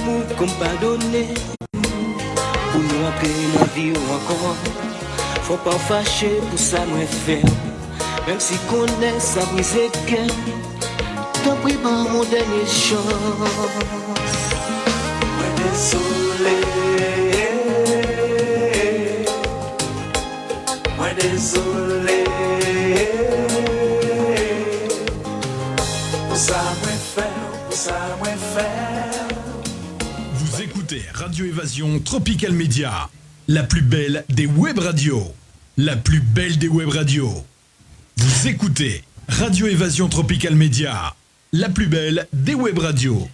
l'amour qu'on pardonne. Pour nous entrer dans la vie encore. Faut pas fâcher pour ça nous faire. Même si connaît ça brise le cœur. T'en prie pas mon dernier chance. Désolé. Désolé. Pour ça moi faire. Vous écoutez Radio Évasion Tropical Média, la plus belle des web radios. La plus belle des web radios. Vous écoutez Radio Évasion Tropical Média, la plus belle des web radios.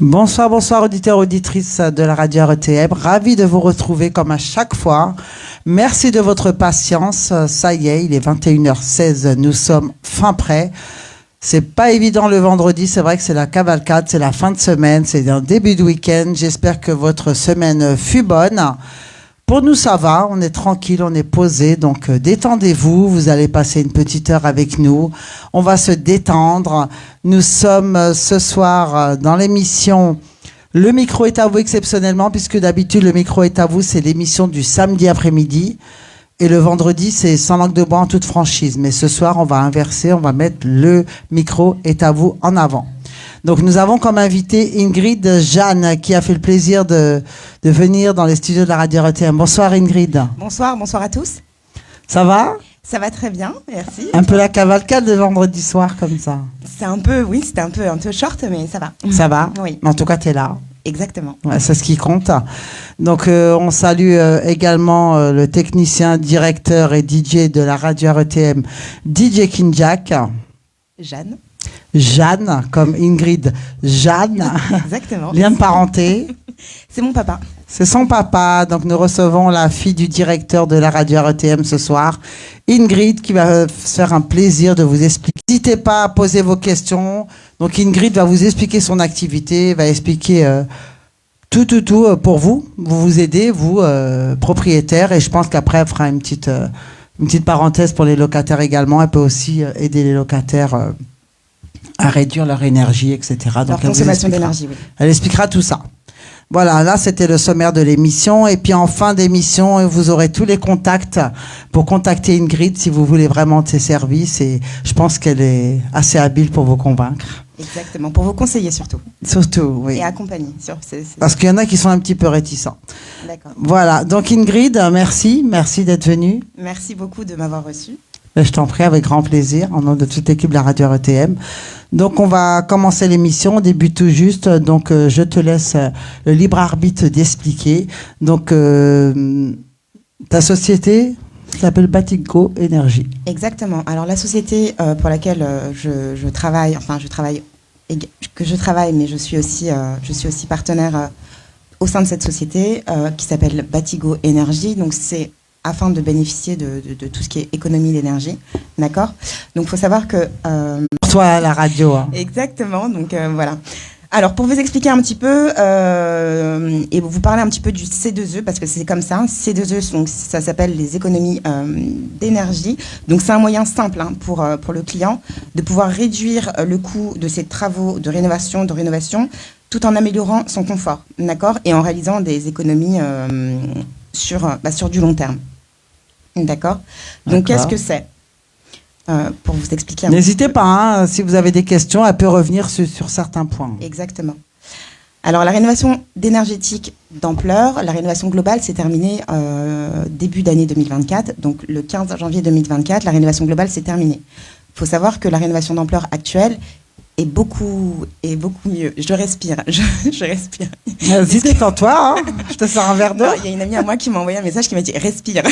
Bonsoir, bonsoir auditeurs, auditrices de la radio RTM. Ravi de vous retrouver comme à chaque fois. Merci de votre patience. Ça y est, il est 21h16. Nous sommes fin prêts. C'est pas évident le vendredi. C'est vrai que c'est la cavalcade, c'est la fin de semaine, c'est un début de week-end. J'espère que votre semaine fut bonne. Pour nous, ça va. On est tranquille, on est posé. Donc, détendez-vous. Vous allez passer une petite heure avec nous. On va se détendre. Nous sommes ce soir dans l'émission Le micro est à vous exceptionnellement, puisque d'habitude, le micro est à vous, c'est l'émission du samedi après-midi. Et le vendredi, c'est sans langue de bois en toute franchise. Mais ce soir, on va inverser. On va mettre le micro est à vous en avant. Donc, nous avons comme invité Ingrid Jeanne, qui a fait le plaisir de venir dans les studios de la radio RTM. Bonsoir Ingrid. Bonsoir à tous. Ça va ? Ça va très bien, merci. Un peu la cavalcade de vendredi soir comme ça. C'est un peu, oui, c'était un peu short, mais ça va. Ça va ? Oui. En tout cas, tu es là. Exactement. Ouais, c'est ce qui compte. Donc, on salue également le technicien, directeur et DJ de la radio RTM, DJ Kinjack. Jeanne, comme Ingrid Jeanne. Exactement. Lien de parenté. C'est mon papa. C'est son papa. Donc, nous recevons la fille du directeur de la radio RTM ce soir, Ingrid, qui va se faire un plaisir de vous expliquer. N'hésitez pas à poser vos questions. Donc, Ingrid va vous expliquer son activité, va expliquer tout pour vous. Vous aider, vous, propriétaires. Et je pense qu'après, elle fera une petite parenthèse pour les locataires également. Elle peut aussi aider les locataires à réduire leur énergie, etc. Donc, leur consommation d'énergie, oui. Elle expliquera tout ça. Voilà, là, c'était le sommaire de l'émission. Et puis, en fin d'émission, vous aurez tous les contacts pour contacter Ingrid si vous voulez vraiment de ses services. Et je pense qu'elle est assez habile pour vous convaincre. Exactement, pour vous conseiller surtout. Surtout, oui. Et accompagner. Parce qu'il y en a qui sont un petit peu réticents. D'accord. Voilà, donc Ingrid, merci d'être venue. Merci beaucoup de m'avoir reçue. Je t'en prie, avec grand plaisir, en nom de toute l'équipe de la radio RTM. Donc, on va commencer l'émission, on débute tout juste. Donc, je te laisse le libre arbitre d'expliquer. Donc, ta société s'appelle Batigo Énergie. Exactement. Alors, la société pour laquelle je travaille, mais je suis aussi partenaire au sein de cette société qui s'appelle Batigo Énergie. Donc, c'est afin de bénéficier de tout ce qui est économie d'énergie. D'accord ? Donc, il faut savoir que... Pour toi, à la radio. Hein. Exactement. Donc, voilà. Alors, pour vous expliquer un petit peu et vous parler un petit peu du C2E, parce que c'est comme ça. C2E, donc, ça s'appelle les économies d'énergie. Donc, c'est un moyen simple pour le client de pouvoir réduire le coût de ses travaux de rénovation, tout en améliorant son confort. D'accord ? Et en réalisant des économies sur du long terme. D'accord ? Donc, qu'est-ce que c'est ? Pour vous expliquer. N'hésitez pas, si vous avez des questions, elle peut revenir sur certains points. Exactement. Alors, la rénovation d'énergétique d'ampleur, la rénovation globale s'est terminée début d'année 2024. Donc, le 15 janvier 2024, la rénovation globale s'est terminée. Il faut savoir que la rénovation d'ampleur actuelle est beaucoup mieux. Je respire. Vas-y, détends-toi, hein. Je te sors un verre d'eau. Il y a une amie à moi qui m'a envoyé un message qui m'a dit « respire ».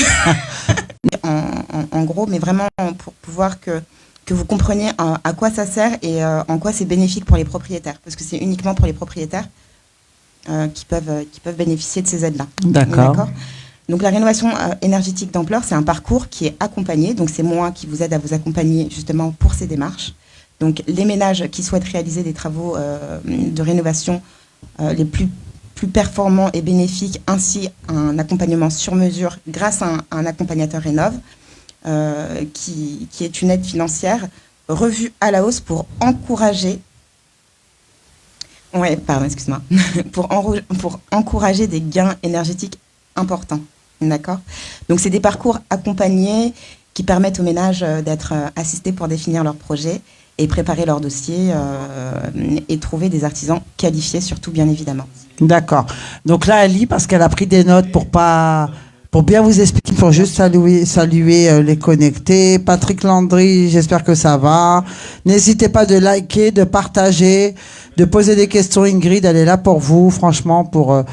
En gros, mais vraiment pour pouvoir que vous compreniez à quoi ça sert et en quoi c'est bénéfique pour les propriétaires. Parce que c'est uniquement pour les propriétaires qui peuvent bénéficier de ces aides-là. D'accord. Donc la rénovation énergétique d'ampleur, c'est un parcours qui est accompagné. Donc c'est moi qui vous aide à vous accompagner justement pour ces démarches. Donc les ménages qui souhaitent réaliser des travaux de rénovation les plus performants et bénéfiques, ainsi un accompagnement sur mesure grâce à un accompagnateur Rénov, qui est une aide financière revue à la hausse pour encourager Ouais, pardon, excuse-moi. Pour encourager des gains énergétiques importants. D'accord? Donc, c'est des parcours accompagnés qui permettent aux ménages d'être assistés pour définir leurs projets et préparer leurs dossiers et trouver des artisans qualifiés, surtout, bien évidemment. D'accord. Donc là, elle lit parce qu'elle a pris des notes pour bien vous expliquer. Il faut juste saluer les connectés. Patrick Landry, j'espère que ça va. N'hésitez pas de liker, de partager, de poser des questions. Ingrid, elle est là pour vous, franchement, pour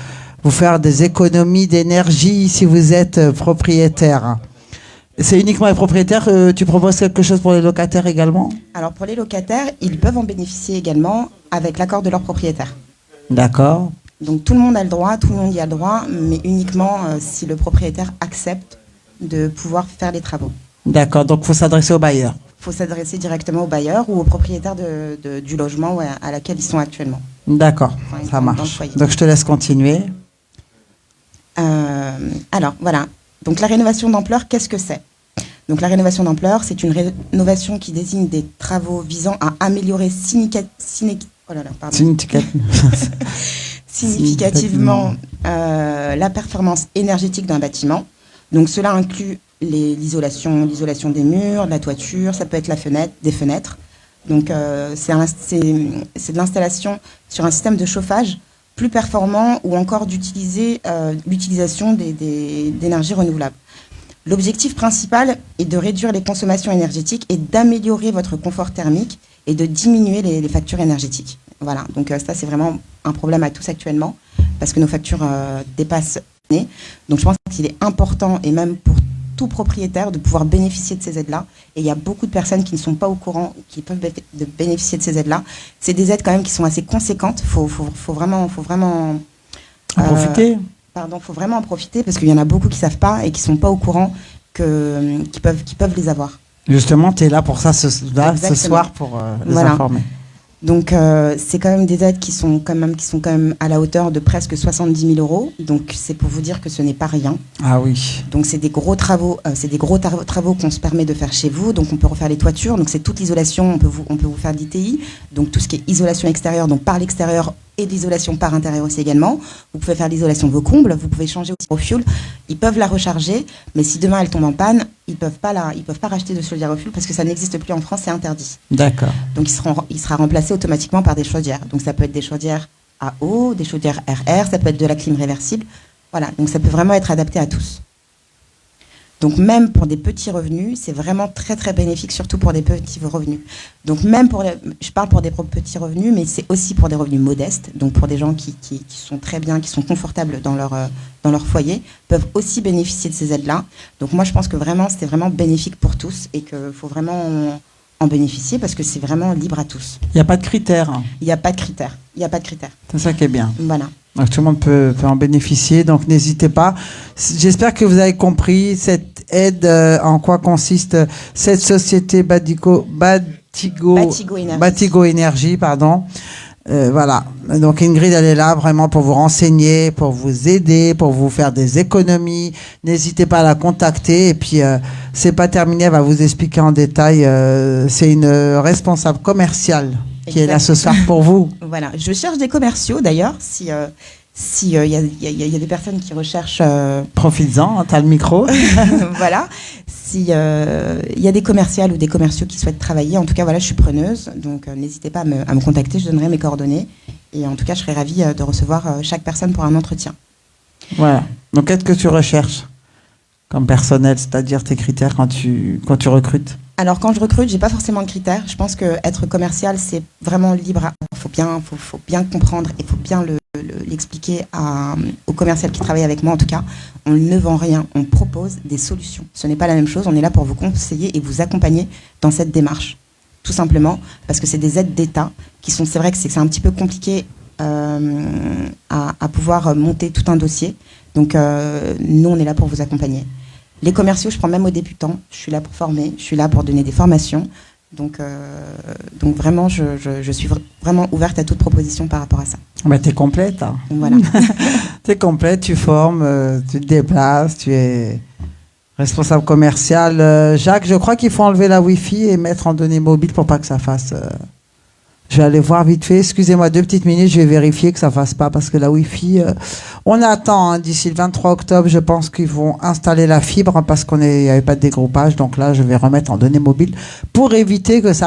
vous faire des économies d'énergie si vous êtes propriétaire. C'est uniquement les propriétaires. Tu proposes quelque chose pour les locataires également? Alors, pour les locataires, ils peuvent en bénéficier également avec l'accord de leur propriétaire. D'accord. Donc, tout le monde a le droit, tout le monde y a le droit, mais uniquement si le propriétaire accepte de pouvoir faire les travaux. D'accord. Donc, il faut s'adresser au bailleur. Il faut s'adresser directement au bailleur ou au propriétaire du logement à laquelle ils sont actuellement. D'accord, Enfin, ça dans le marche. foyer. Donc, je te laisse continuer. Alors, voilà. Donc, la rénovation d'ampleur, qu'est-ce que c'est? Donc, la rénovation d'ampleur, c'est une rénovation qui désigne des travaux visant à améliorer significativement la performance énergétique d'un bâtiment. Donc, cela inclut l'isolation des murs, de la toiture, ça peut être des fenêtres. Donc, c'est de l'installation sur un système de chauffage plus performant ou encore d'utiliser l'utilisation d'énergies renouvelables. L'objectif principal est de réduire les consommations énergétiques et d'améliorer votre confort thermique et de diminuer les factures énergétiques. Voilà, donc ça c'est vraiment un problème à tous actuellement parce que nos factures dépassent l'année. Donc je pense qu'il est important et même pour tout propriétaire de pouvoir bénéficier de ces aides-là. Et il y a beaucoup de personnes qui ne sont pas au courant, qui peuvent bénéficier de ces aides-là. C'est des aides quand même qui sont assez conséquentes. Faut vraiment En profiter. Faut vraiment en profiter parce qu'il y en a beaucoup qui savent pas et qui sont pas au courant qui peuvent les avoir. Justement, tu es là pour ça ce soir pour les informer. Donc c'est quand même des aides qui sont quand même à la hauteur de presque 70 000 €. Donc c'est pour vous dire que ce n'est pas rien. Ah oui. Donc c'est des gros travaux, travaux qu'on se permet de faire chez vous. Donc on peut refaire les toitures. Donc c'est toute l'isolation. On peut vous faire de l'ITI. Donc tout ce qui est isolation extérieure, donc par l'extérieur et de l'isolation par intérieur aussi également. Vous pouvez faire l'isolation de vos combles. Vous pouvez changer aussi au fuel. Ils peuvent la recharger, mais si demain elle tombe en panne, ils peuvent pas racheter de chaudière au fuel parce que ça n'existe plus en France, c'est interdit. D'accord. Donc il sera remplacé automatiquement par des chaudières. Donc ça peut être des chaudières à eau, des chaudières RR, ça peut être de la clim réversible. Voilà, donc ça peut vraiment être adapté à tous. Donc même pour des petits revenus, c'est vraiment très très bénéfique, surtout pour des petits revenus. Donc même je parle pour des petits revenus, mais c'est aussi pour des revenus modestes. Donc pour des gens qui sont très bien, qui sont confortables dans leur foyer, peuvent aussi bénéficier de ces aides-là. Donc moi je pense que vraiment c'est vraiment bénéfique pour tous et qu'il faut vraiment en bénéficier parce que c'est vraiment libre à tous. Il n'y a pas de critères. Il n'y a pas de critères. C'est ça qui est bien. Voilà. Donc tout le monde peut en bénéficier, donc n'hésitez pas. J'espère que vous avez compris cette aide, en quoi consiste cette société Batigo Énergie, pardon. Voilà. Donc Ingrid, elle est là vraiment pour vous renseigner, pour vous aider, pour vous faire des économies. N'hésitez pas à la contacter. Et puis, c'est pas terminé, elle va vous expliquer en détail. C'est une responsable commerciale qui est là ce soir pour vous. Voilà. Je cherche des commerciaux d'ailleurs. Si y a des personnes qui recherchent... Profites-en, t'as le micro. Voilà. Si y a des commerciales ou des commerciaux qui souhaitent travailler, en tout cas, voilà, je suis preneuse. Donc, n'hésitez pas à me contacter, je donnerai mes coordonnées. Et en tout cas, je serai ravie de recevoir chaque personne pour un entretien. Voilà. Donc, qu'est-ce que tu recherches comme personnel, c'est-à-dire tes critères quand tu recrutes? Alors, quand je recrute, j'ai pas forcément de critères. Je pense qu'être commercial, c'est vraiment libre. Faut bien comprendre et faut bien l'expliquer aux commerciaux qui travaillent avec moi. En tout cas, on ne vend rien, on propose des solutions. Ce n'est pas la même chose. On est là pour vous conseiller et vous accompagner dans cette démarche. Tout simplement parce que c'est des aides d'État qui sont. C'est vrai que c'est un petit peu compliqué à pouvoir monter tout un dossier. Donc, nous, on est là pour vous accompagner. Les commerciaux, je prends même aux débutants. Je suis là pour former, je suis là pour donner des formations. Donc vraiment, je suis vraiment ouverte à toute proposition par rapport à ça. Bah, t'es complète. Hein. Voilà. T'es complète, tu formes, tu te déplaces, tu es responsable commercial. Jacques, je crois qu'il faut enlever la Wi-Fi et mettre en données mobiles pour pas que ça fasse Je vais aller voir vite fait. Excusez-moi 2 petites minutes, je vais vérifier que ça fasse pas parce que la Wi-Fi, on attend hein, d'ici le 23 octobre. Je pense qu'ils vont installer la fibre parce qu'il n'y avait pas de dégroupage. Donc là, je vais remettre en données mobiles pour éviter que ça